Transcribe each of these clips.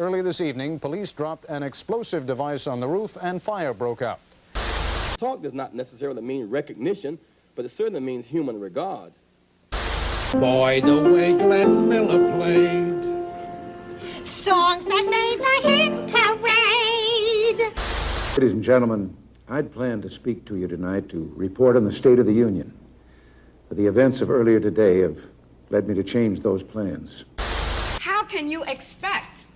early this evening, police dropped an explosive device on the roof and fire broke out. Talk does not necessarily mean recognition, but it certainly means human regard. Boy, the way Glenn Miller played. Songs that made the hit parade. Ladies and gentlemen, I'd planned to speak to you tonight to report on the State of the Union. But the events of earlier today have led me to change those plans. How can you expect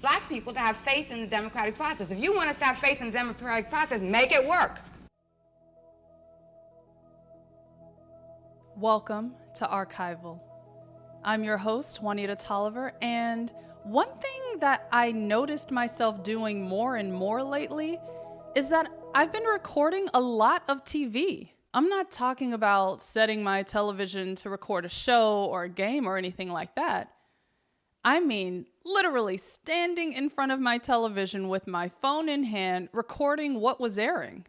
black people to have faith in the democratic process? If you want us to have faith in the democratic process, make it work. Welcome to Archival. I'm your host, Juanita Tolliver, and one thing that I noticed myself doing more and more lately is that I've been recording a lot of TV. I'm not talking about setting my television to record a show or a game or anything like that. I mean, literally standing in front of my television with my phone in hand, recording what was airing.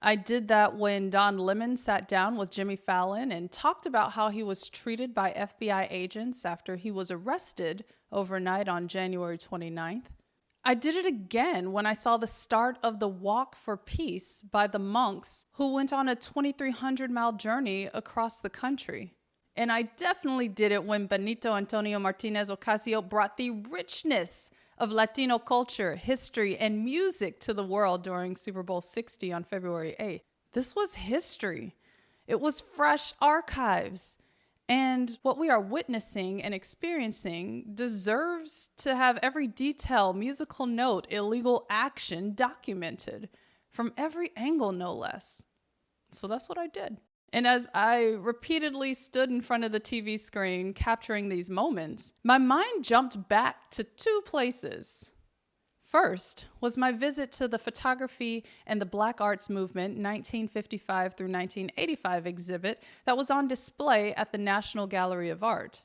I did that when Don Lemon sat down with Jimmy Fallon and talked about how he was treated by FBI agents after he was arrested overnight on January 29th. I did it again when I saw the start of the Walk for Peace by the monks who went on a 2,300-mile journey across the country. And I definitely did it when Benito Antonio Martinez Ocasio brought the richness of Latino culture, history, and music to the world during Super Bowl 60 on February 8th. This was history. It was fresh archives. And what we are witnessing and experiencing deserves to have every detail, musical note, illegal action documented from every angle, no less. So that's what I did. And as I repeatedly stood in front of the TV screen capturing these moments, my mind jumped back to two places. First was my visit to the Photography and the Black Arts Movement 1955 through 1985 exhibit that was on display at the National Gallery of Art.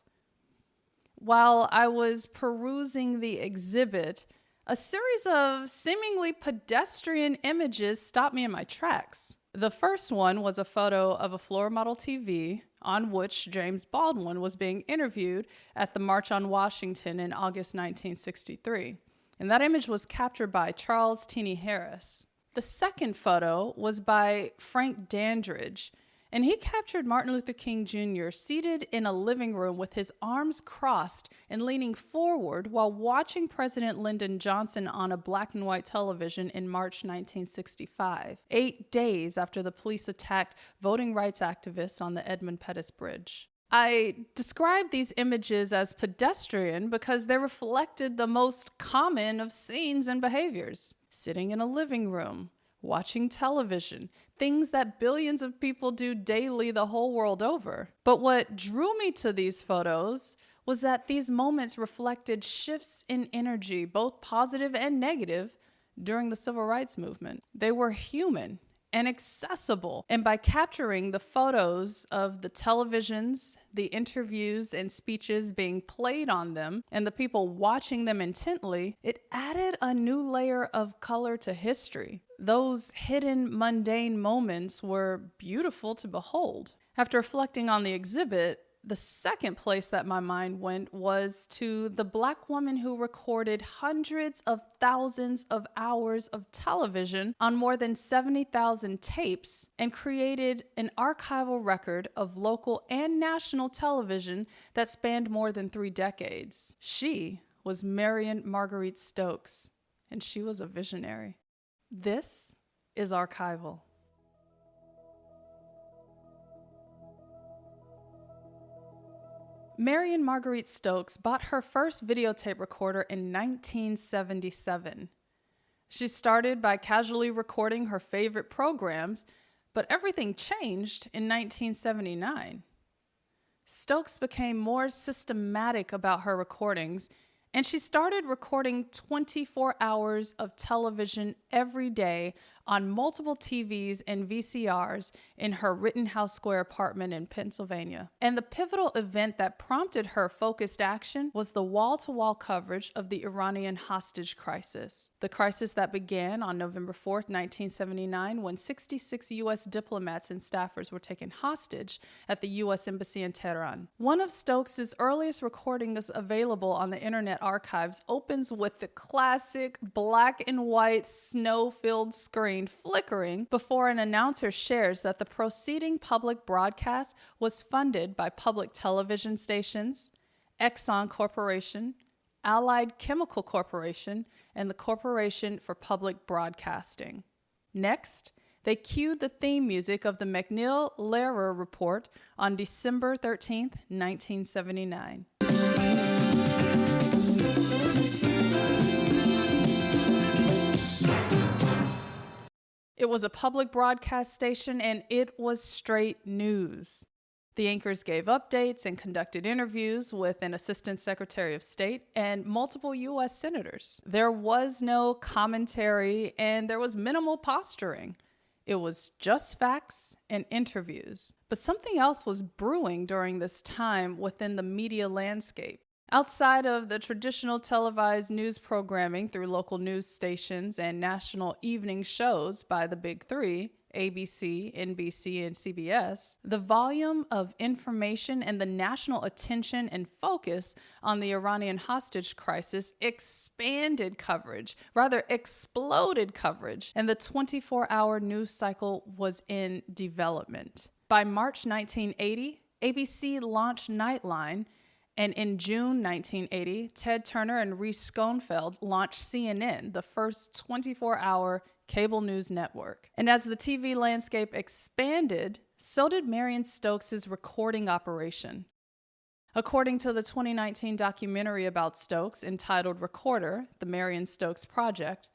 While I was perusing the exhibit, a series of seemingly pedestrian images stopped me in my tracks. The first one was a photo of a floor model TV on which James Baldwin was being interviewed at the March on Washington in August 1963. And that image was captured by Charles Tenney Harris. The second photo was by Frank Dandridge, and he captured Martin Luther King Jr. seated in a living room with his arms crossed and leaning forward while watching President Lyndon Johnson on a black and white television in March 1965, 8 days after the police attacked voting rights activists on the Edmund Pettus Bridge. I described these images as pedestrian because they reflected the most common of scenes and behaviors. Sitting in a living room, watching television, things that billions of people do daily the whole world over. But what drew me to these photos was that these moments reflected shifts in energy, both positive and negative, during the Civil Rights Movement. They were human and accessible. And by capturing the photos of the televisions, the interviews and speeches being played on them, and the people watching them intently, it added a new layer of color to history. Those hidden, mundane moments were beautiful to behold. After reflecting on the exhibit, the second place that my mind went was to the Black woman who recorded hundreds of thousands of hours of television on more than 70,000 tapes and created an archival record of local and national television that spanned more than 3 decades. She was Marion Marguerite Stokes, and she was a visionary. This is Archival. Marion Marguerite Stokes bought her first videotape recorder in 1977. She started by casually recording her favorite programs, but everything changed in 1979. Stokes became more systematic about her recordings, and she started recording 24 hours of television every day on multiple TVs and VCRs in her Rittenhouse Square apartment in Pennsylvania. And the pivotal event that prompted her focused action was the wall-to-wall coverage of the Iranian hostage crisis. The crisis that began on November 4th, 1979, when 66 U.S. diplomats and staffers were taken hostage at the U.S. Embassy in Tehran. One of Stokes' earliest recordings available on the Internet Archives opens with the classic black and white snow-filled screen flickering before an announcer shares that the proceeding public broadcast was funded by public television stations, Exxon Corporation, Allied Chemical Corporation, and the Corporation for Public Broadcasting. Next, they cued the theme music of the McNeil-Lehrer Report on December 13, 1979. It was a public broadcast station, and it was straight news. The anchors gave updates and conducted interviews with an Assistant Secretary of State and multiple U.S. senators. There was no commentary, and there was minimal posturing. It was just facts and interviews. But something else was brewing during this time within the media landscape. Outside of the traditional televised news programming through local news stations and national evening shows by the Big Three, ABC, NBC, and CBS, the volume of information and the national attention and focus on the Iranian hostage crisis expanded coverage, rather exploded coverage, and the 24-hour news cycle was in development. By March 1980, ABC launched Nightline, and in June 1980, Ted Turner and Reese Schoenfeld launched CNN, the first 24-hour cable news network. And as the TV landscape expanded, so did Marion Stokes' recording operation. According to the 2019 documentary about Stokes entitled Recorder, The Marion Stokes Project,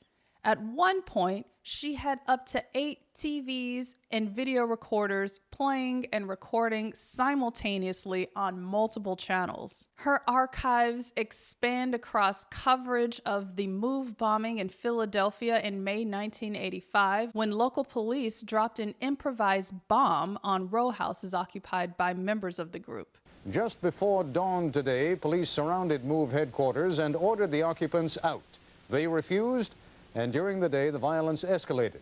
at one point, she had up to 8 TVs and video recorders playing and recording simultaneously on multiple channels. Her archives expand across coverage of the MOVE bombing in Philadelphia in May 1985, when local police dropped an improvised bomb on row houses occupied by members of the group. Just before dawn today, police surrounded MOVE headquarters and ordered the occupants out. They refused, and during the day, the violence escalated.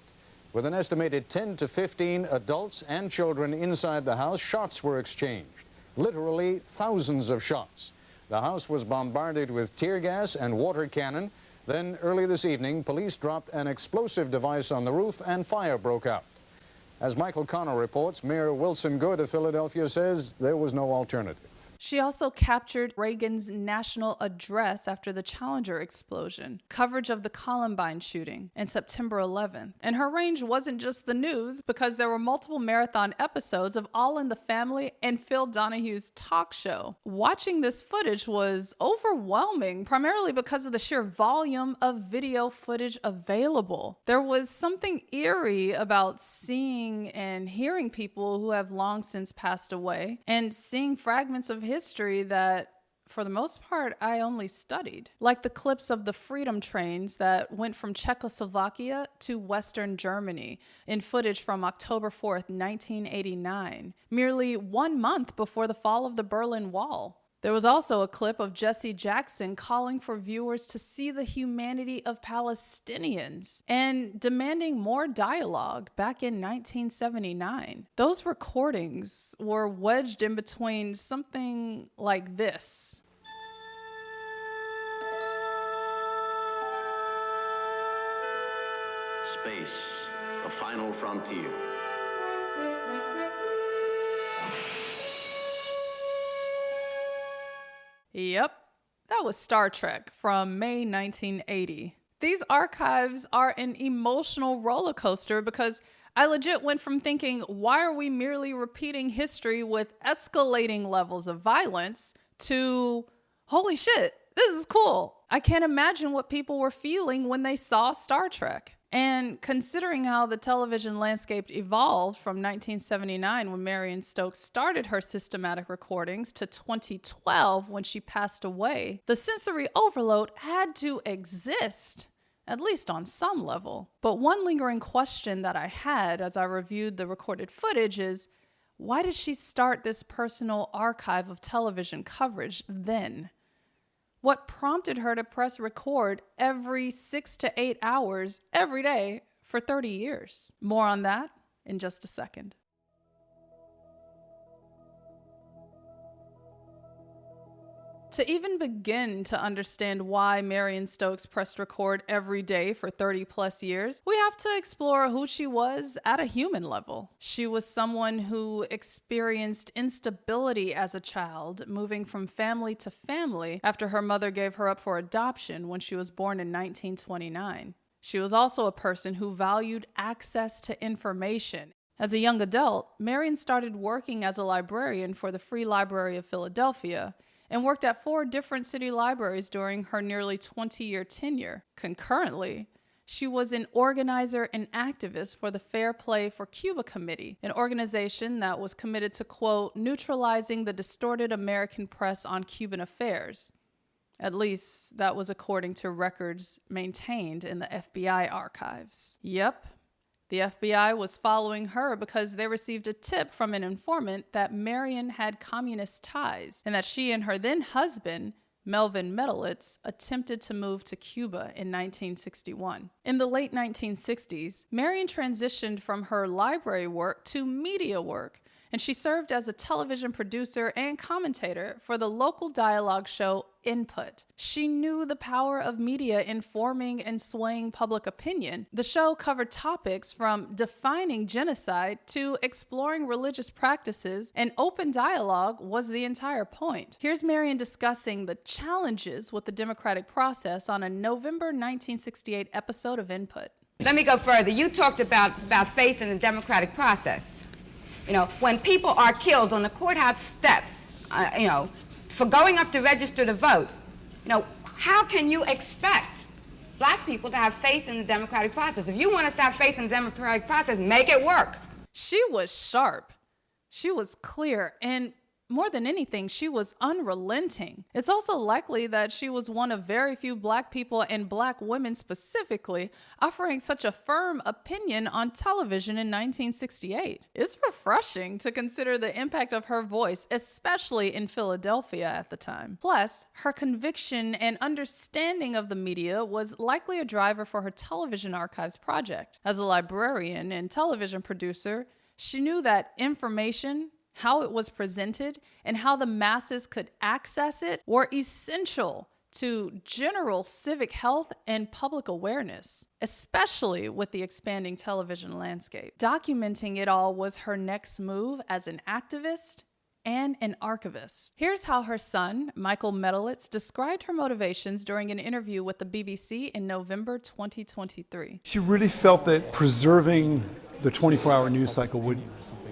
With an estimated 10 to 15 adults and children inside the house, shots were exchanged. Literally thousands of shots. The house was bombarded with tear gas and water cannon. Then, early this evening, police dropped an explosive device on the roof and fire broke out. As Michael Connor reports, Mayor Wilson Good of Philadelphia says there was no alternative. She also captured Reagan's national address after the Challenger explosion, coverage of the Columbine shooting, and September 11th. And her range wasn't just the news, because there were multiple marathon episodes of All in the Family and Phil Donahue's talk show. Watching this footage was overwhelming, primarily because of the sheer volume of video footage available. There was something eerie about seeing and hearing people who have long since passed away, and seeing fragments of history that, for the most part, I only studied. Like the clips of the freedom trains that went from Czechoslovakia to Western Germany in footage from October 4th, 1989, merely 1 month before the fall of the Berlin Wall. There was also a clip of Jesse Jackson calling for viewers to see the humanity of Palestinians and demanding more dialogue back in 1979. Those recordings were wedged in between something like this. Space, the final frontier. Yep, that was Star Trek from May 1980. These archives are an emotional roller coaster because I legit went from thinking, why are we merely repeating history with escalating levels of violence, to, holy shit, this is cool. I can't imagine what people were feeling when they saw Star Trek. And considering how the television landscape evolved from 1979 when Marion Stokes started her systematic recordings to 2012 when she passed away, the sensory overload had to exist. at least on some level. But one lingering question that I had as I reviewed the recorded footage is, why did she start this personal archive of television coverage then? What prompted her to press record every 6 to 8 hours every day for 30 years? More on that in just a second. To even begin to understand why Marion Stokes pressed record every day for 30 plus years, we have to explore who she was at a human level. She was someone who experienced instability as a child, moving from family to family after her mother gave her up for adoption when she was born in 1929. She was also a person who valued access to information. As a young adult, Marion started working as a librarian for the Free Library of Philadelphia, and worked at 4 different city libraries during her nearly 20-year tenure. Concurrently, she was an organizer and activist for the Fair Play for Cuba Committee, an organization that was committed to, quote, neutralizing the distorted American press on Cuban affairs. At least, that was according to records maintained in the FBI archives. Yep. The FBI was following her because they received a tip from an informant that Marion had communist ties and that she and her then husband, Melvin Medelitz, attempted to move to Cuba in 1961. In the late 1960s, Marion transitioned from her library work to media work, and she served as a television producer and commentator for the local dialogue show Input. She knew the power of media in forming and swaying public opinion. The show covered topics from defining genocide to exploring religious practices, and open dialogue was the entire point. Here's Marion discussing the challenges with the democratic process on a November 1968 episode of Input. Let me go further. You talked about faith in the democratic process. You know, when people are killed on the courthouse steps, for going up to register to vote, how can you expect black people to have faith in the democratic process? If you want us to have faith in the democratic process, make it work. She was sharp. She was clear, and more than anything, she was unrelenting. It's also likely that she was one of very few black people, and black women specifically, offering such a firm opinion on television in 1968. It's refreshing to consider the impact of her voice, especially in Philadelphia at the time. Plus, her conviction and understanding of the media was likely a driver for her television archives project. As a librarian and television producer, she knew that information, how it was presented, and how the masses could access it were essential to general civic health and public awareness, especially with the expanding television landscape. Documenting it all was her next move as an activist and an archivist. Here's how her son, Michael Medelitz, described her motivations during an interview with the BBC in November 2023. She really felt that preserving the 24-hour news cycle would,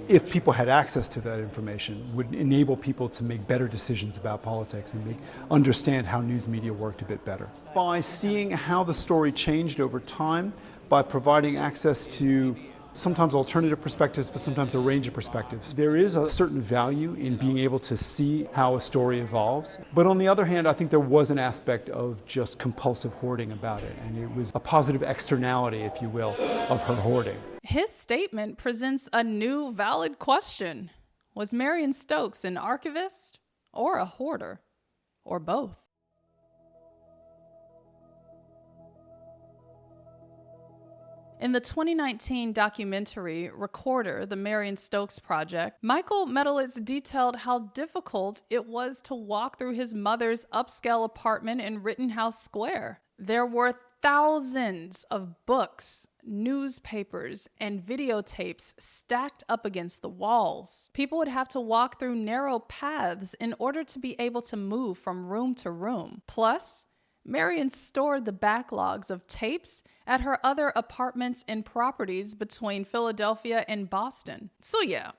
if people had access to that information, would enable people to make better decisions about politics and understand how news media worked a bit better. By seeing how the story changed over time, by providing access to sometimes alternative perspectives, but sometimes a range of perspectives. There is a certain value in being able to see how a story evolves. But on the other hand, I think there was an aspect of just compulsive hoarding about it, and it was a positive externality, if you will, of her hoarding. His statement presents a new, valid question. Was Marion Stokes an archivist or a hoarder, or both? In the 2019 documentary Recorder, The Marion Stokes Project, Michael Medelitz detailed how difficult it was to walk through his mother's upscale apartment in Rittenhouse Square. There were thousands of books, newspapers, and videotapes stacked up against the walls. People would have to walk through narrow paths in order to be able to move from room to room. Plus, Marion stored the backlogs of tapes at her other apartments and properties between Philadelphia and Boston. So yeah,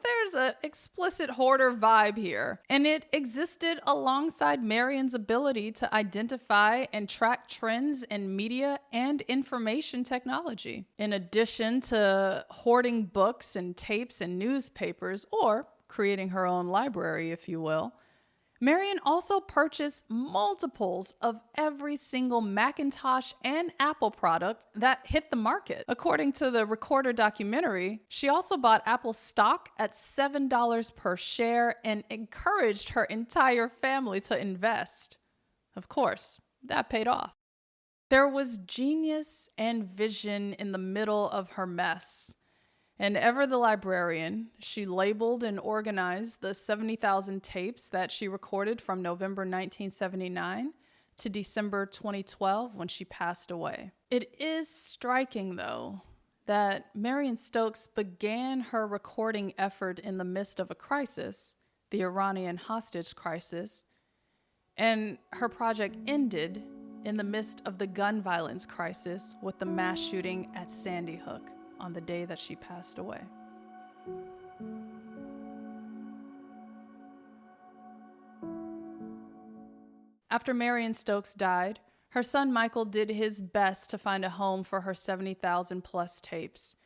there's an explicit hoarder vibe here, and it existed alongside Marion's ability to identify and track trends in media and information technology. In addition to hoarding books and tapes and newspapers, or creating her own library, if you will, Marion also purchased multiples of every single Macintosh and Apple product that hit the market. According to the Recorder documentary, she also bought Apple stock at $7 per share and encouraged her entire family to invest. Of course, that paid off. There was genius and vision in the middle of her mess. And ever the librarian, she labeled and organized the 70,000 tapes that she recorded from November 1979 to December 2012 when she passed away. It is striking, though, that Marion Stokes began her recording effort in the midst of a crisis, the Iranian hostage crisis, and her project ended in the midst of the gun violence crisis with the mass shooting at Sandy Hook on the day that she passed away. After Marion Stokes died, her son Michael did his best to find a home for her 70,000 plus tapes.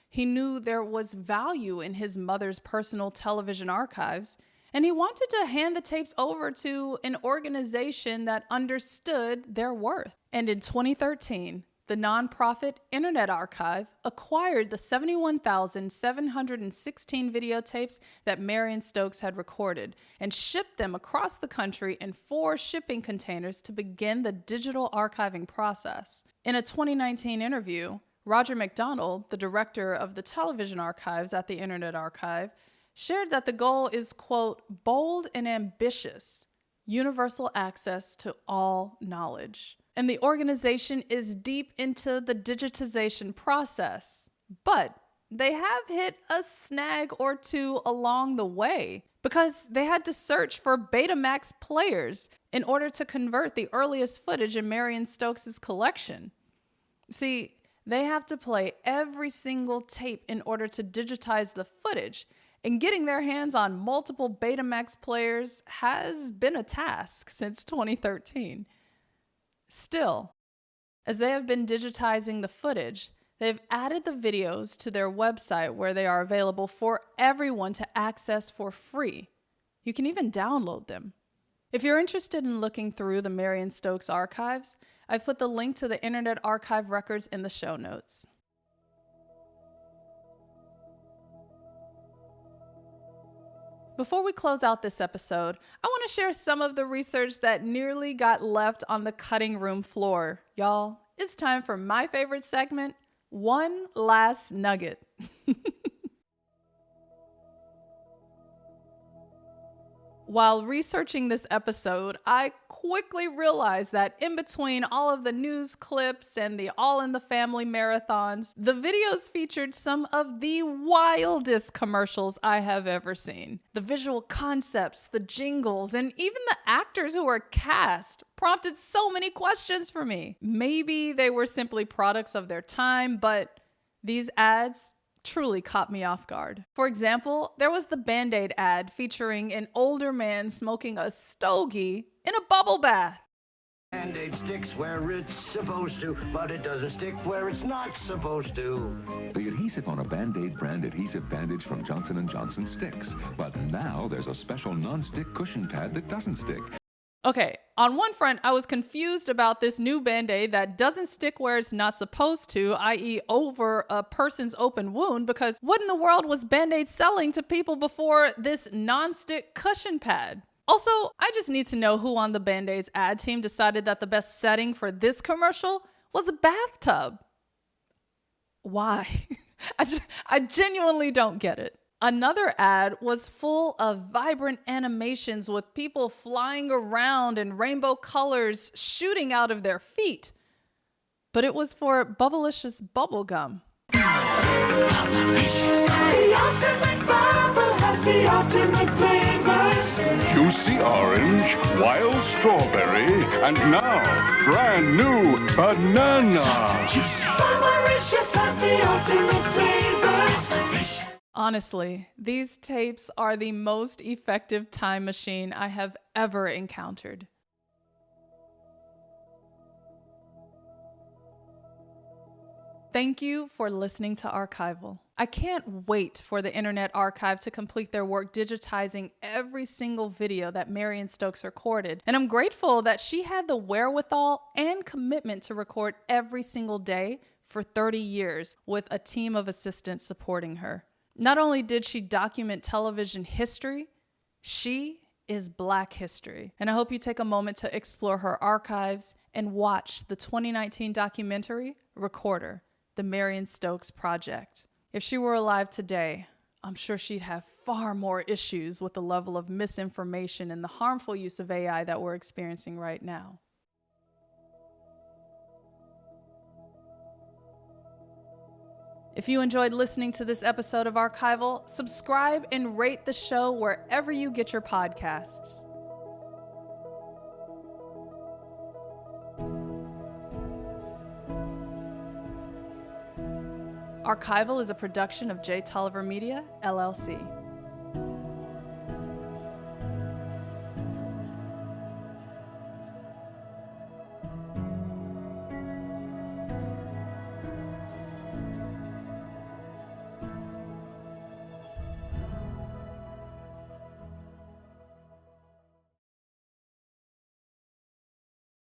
He knew there was value in his mother's personal television archives, and he wanted to hand the tapes over to an organization that understood their worth. And in 2013, the nonprofit Internet Archive acquired the 71,716 videotapes that Marion Stokes had recorded and shipped them across the country in 4 shipping containers to begin the digital archiving process. In a 2019 interview, Roger McDonald, the director of the television archives at the Internet Archive, shared that the goal is, quote, bold and ambitious, universal access to all knowledge. And the organization is deep into the digitization process, but they have hit a snag or two along the way because they had to search for Betamax players in order to convert the earliest footage in Marion Stokes' collection. See, they have to play every single tape in order to digitize the footage, and getting their hands on multiple Betamax players has been a task since 2013. Still, as they have been digitizing the footage, they've added the videos to their website where they are available for everyone to access for free. You can even download them. If you're interested in looking through the Marion Stokes archives, I've put the link to the Internet Archive records in the show notes. Before we close out this episode, I want to share some of the research that nearly got left on the cutting room floor. Y'all, it's time for my favorite segment, One Last Nugget. While researching this episode, I quickly realized that in between all of the news clips and the All in the Family marathons, the videos featured some of the wildest commercials I have ever seen. The visual concepts, the jingles, and even the actors who were cast prompted so many questions for me. Maybe they were simply products of their time, but these ads truly caught me off guard. For example, there was the Band-Aid ad featuring an older man smoking a stogie in a bubble bath. Band-Aid sticks where it's supposed to, but it doesn't stick where it's not supposed to. The adhesive on a Band-Aid brand adhesive bandage from Johnson & Johnson sticks. But now there's a special non-stick cushion pad that doesn't stick. Okay, on one front, I was confused about this new Band-Aid that doesn't stick where it's not supposed to, i.e. over a person's open wound, because what in the world was Band-Aid selling to people before this non-stick cushion pad? Also, I just need to know who on the Band-Aid's ad team decided that the best setting for this commercial was a bathtub. Why? I genuinely don't get it. Another ad was full of vibrant animations with people flying around in rainbow colors shooting out of their feet. But it was for Bubblicious bubblegum. The ultimate bubble has the ultimate flavors. Juicy orange, wild strawberry, and now brand new banana. Bubblicious has the ultimate flavors. Honestly, these tapes are the most effective time machine I have ever encountered. Thank you for listening to Archival. I can't wait for the Internet Archive to complete their work digitizing every single video that Marion Stokes recorded, and I'm grateful that she had the wherewithal and commitment to record every single day for 30 years with a team of assistants supporting her. Not only did she document television history, she is Black history. And I hope you take a moment to explore her archives and watch the 2019 documentary, Recorder, the Marion Stokes Project. If she were alive today, I'm sure she'd have far more issues with the level of misinformation and the harmful use of AI that we're experiencing right now. If you enjoyed listening to this episode of Archival, subscribe and rate the show wherever you get your podcasts. Archival is a production of J. Tolliver Media, LLC.